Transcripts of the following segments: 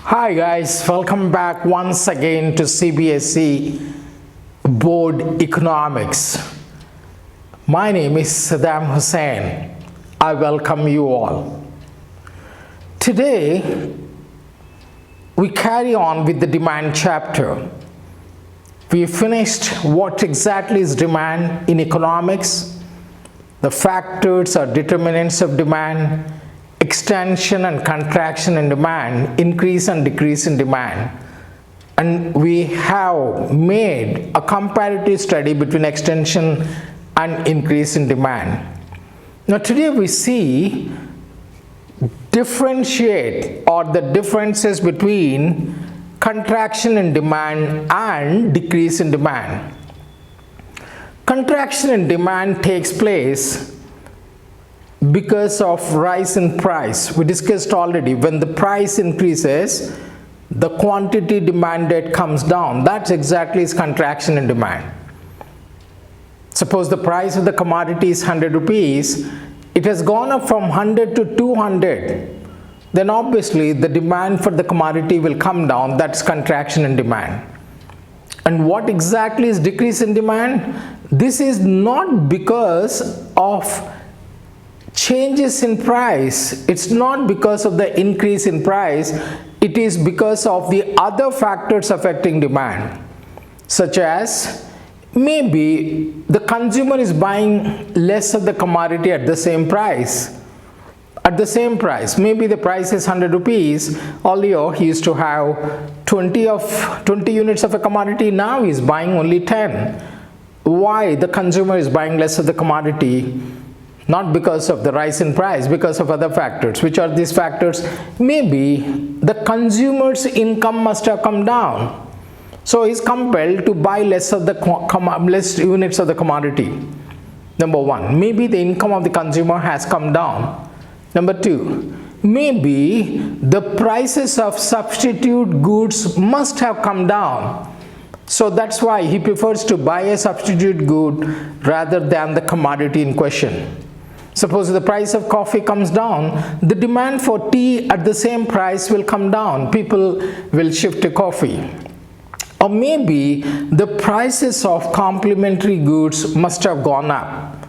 Hi guys, welcome back once again to CBSE Board Economics. My name is Saddam Hussain. I welcome you all. Today we carry on with the demand chapter. We finished what exactly is demand in economics, the factors or determinants of demand, extension and contraction in demand, increase and decrease in demand. And we have made a comparative study between extension and increase in demand. Now today we see differentiate or the differences between contraction in demand and decrease in demand. Contraction in demand takes place because of rise in price. We discussed already, when the price increases, the quantity demanded comes down. That's exactly is contraction in demand. Suppose the price of the commodity is 100 rupees, it has gone up from 100 to 200. Then obviously the demand for the commodity will come down. That's contraction in demand. And what exactly is decrease in demand? This is not because of changes in price. It's not because of the increase in price. It is because of the other factors affecting demand, such as maybe the consumer is buying less of the commodity at the same price. Maybe the price is 100 rupees. Earlier he used to have 20 units of a commodity. Now he is buying only 10. Why? The consumer is buying less of the commodity. Not because of the rise in price, because of other factors. Which are these factors? Maybe the consumer's income must have come down. So he is compelled to buy less units of the commodity. Number one, maybe the income of the consumer has come down. Number two, maybe the prices of substitute goods must have come down. So that's why he prefers to buy a substitute good rather than the commodity in question. Suppose the price of coffee comes down, the demand for tea at the same price will come down. People will shift to coffee. Or maybe the prices of complementary goods must have gone up.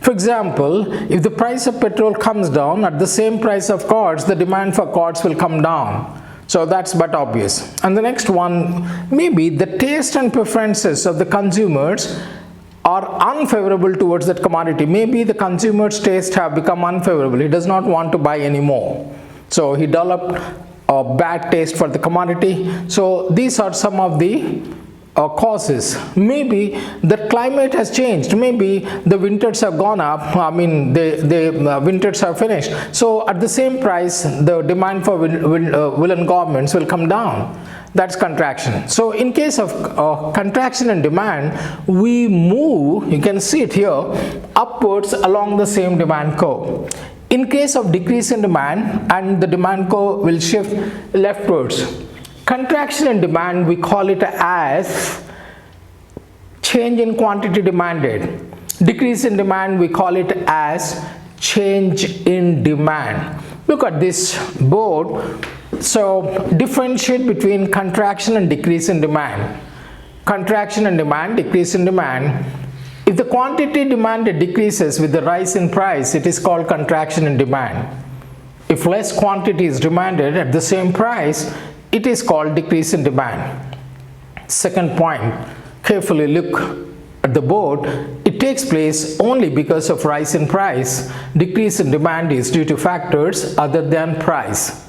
For example, if the price of petrol comes down, at the same price of cards, the demand for cards will come down. So that's but obvious. And the next one, maybe the taste and preferences of the consumers are unfavorable towards that commodity. Maybe the consumer's taste have become unfavorable. He does not want to buy anymore. So he developed a bad taste for the commodity. So these are some of the causes. Maybe the climate has changed. Maybe the winters have gone up. The winters have finished. So at the same price, the demand for woolen garments will come down. That's contraction. So in case of contraction in demand, we move, you can see it here, upwards along the same demand curve. In case of decrease in demand, and the demand curve will shift leftwards. Contraction in demand, we call it as change in quantity demanded. Decrease in demand, we call it as change in demand. Look at this board. So differentiate between contraction and decrease in demand. Contraction in demand, decrease in demand. If the quantity demanded decreases with the rise in price, it is called contraction in demand. If less quantity is demanded at the same price, it is called decrease in demand. Second point, carefully look at the board. It takes place only because of rise in price. Decrease in demand is due to factors other than price.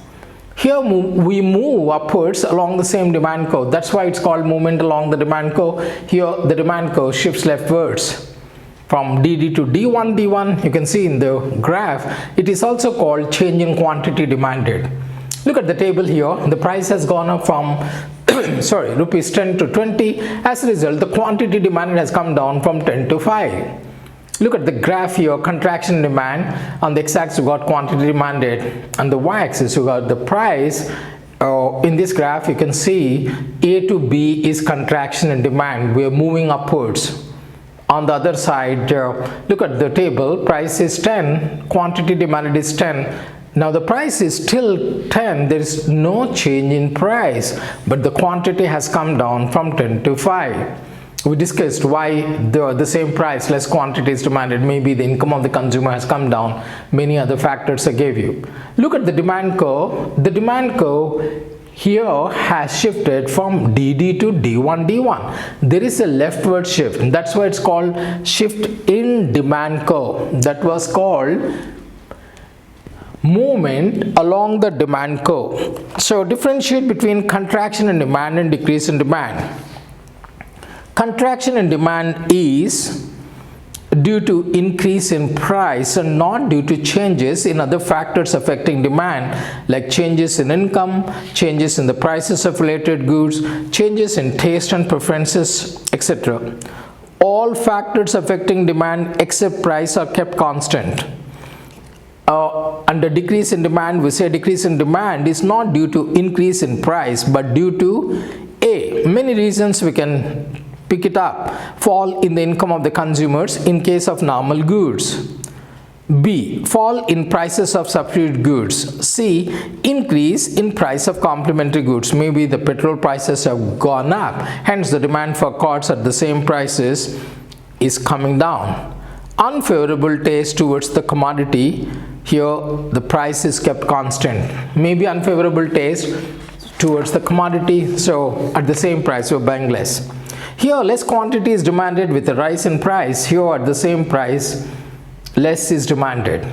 Here we move upwards along the same demand curve. That's why it's called movement along the demand curve. Here the demand curve shifts leftwards from DD to D1, D1. You can see in the graph, it is also called change in quantity demanded. Look at the table here. The price has gone up from rupees 10 to 20. As a result, the quantity demanded has come down from 10 to 5. Look at the graph here, contraction demand. On the x-axis you got quantity demanded, and the y-axis you got the price. In this graph you can see A to B is contraction in demand. We are moving upwards. On the other side, look at the table, price is 10, quantity demanded is 10. Now the price is still 10, there is no change in price, but the quantity has come down from 10 to 5. We discussed why the same price, less quantity is demanded. Maybe the income of the consumer has come down. Many other factors I gave you. Look at the demand curve. The demand curve here has shifted from DD to D1, D1. There is a leftward shift. And that's why it's called shift in demand curve. That was called movement along the demand curve. So differentiate between contraction in demand and decrease in demand. Contraction in demand is due to increase in price and not due to changes in other factors affecting demand, like changes in income, changes in the prices of related goods, changes in taste and preferences, etc. All factors affecting demand except price are kept constant. Under decrease in demand, we say decrease in demand is not due to increase in price but due to many reasons. We can pick it up. Fall in the income of the consumers in case of normal goods. B. Fall in prices of substitute goods. C. Increase in price of complementary goods. Maybe the petrol prices have gone up, hence the demand for cars at the same prices is coming down. Unfavorable taste towards the commodity. Here the price is kept constant. Maybe unfavorable taste towards the commodity, so at the same price we're buying less. Here less quantity is demanded with a rise in price. Here at the same price less is demanded.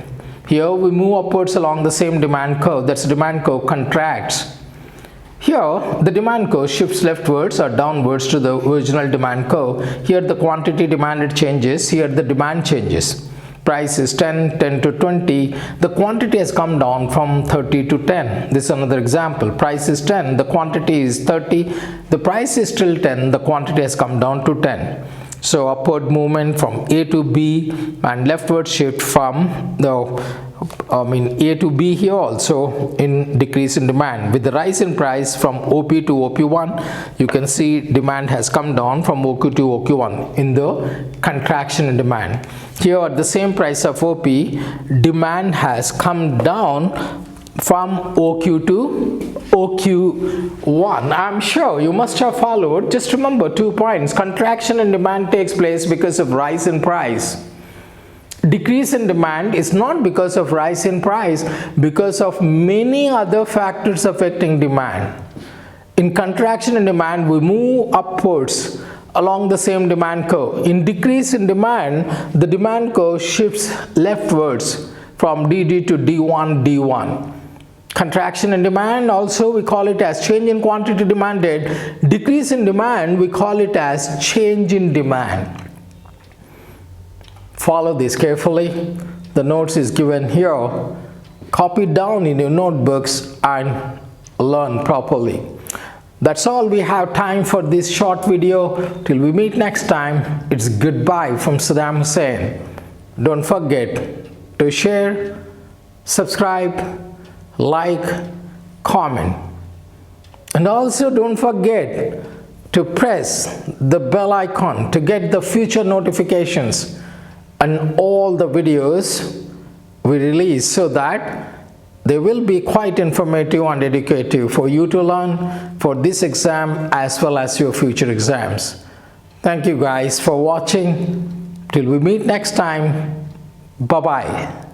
Here we move upwards along the same demand curve. That's demand curve contracts. Here the demand curve shifts leftwards or downwards to the original demand curve. Here the quantity demanded changes. Here the demand changes. Price is 10, 10 to 20. The quantity has come down from 30 to 10. This is another example. Price is 10, the quantity is 30. The price is still 10, the quantity has come down to 10. So upward movement from A to B and leftward shift from A to B here also in decrease in demand. With the rise in price from OP to OP1, you can see demand has come down from OQ to OQ1 in the contraction in demand. Here at the same price of OP, demand has come down from OQ to OQ1. I'm sure you must have followed. Just remember 2 points. Contraction in demand takes place because of rise in price. Decrease in demand is not because of rise in price, because of many other factors affecting demand. In contraction in demand, we move upwards along the same demand curve. In decrease in demand, the demand curve shifts leftwards from DD to D1, D1. Contraction in demand, also we call it as change in quantity demanded. Decrease in demand, we call it as change in demand. Follow this carefully. The notes is given here. Copy down in your notebooks and learn properly. That's all we have time for this short video. Till we meet next time, it's goodbye from Saddam Hussein. Don't forget to share, subscribe, like, comment. And also don't forget to press the bell icon to get the future notifications and all the videos we release, so that they will be quite informative and educative for you to learn for this exam as well as your future exams. Thank you guys for watching. Till we meet next time. Bye-bye.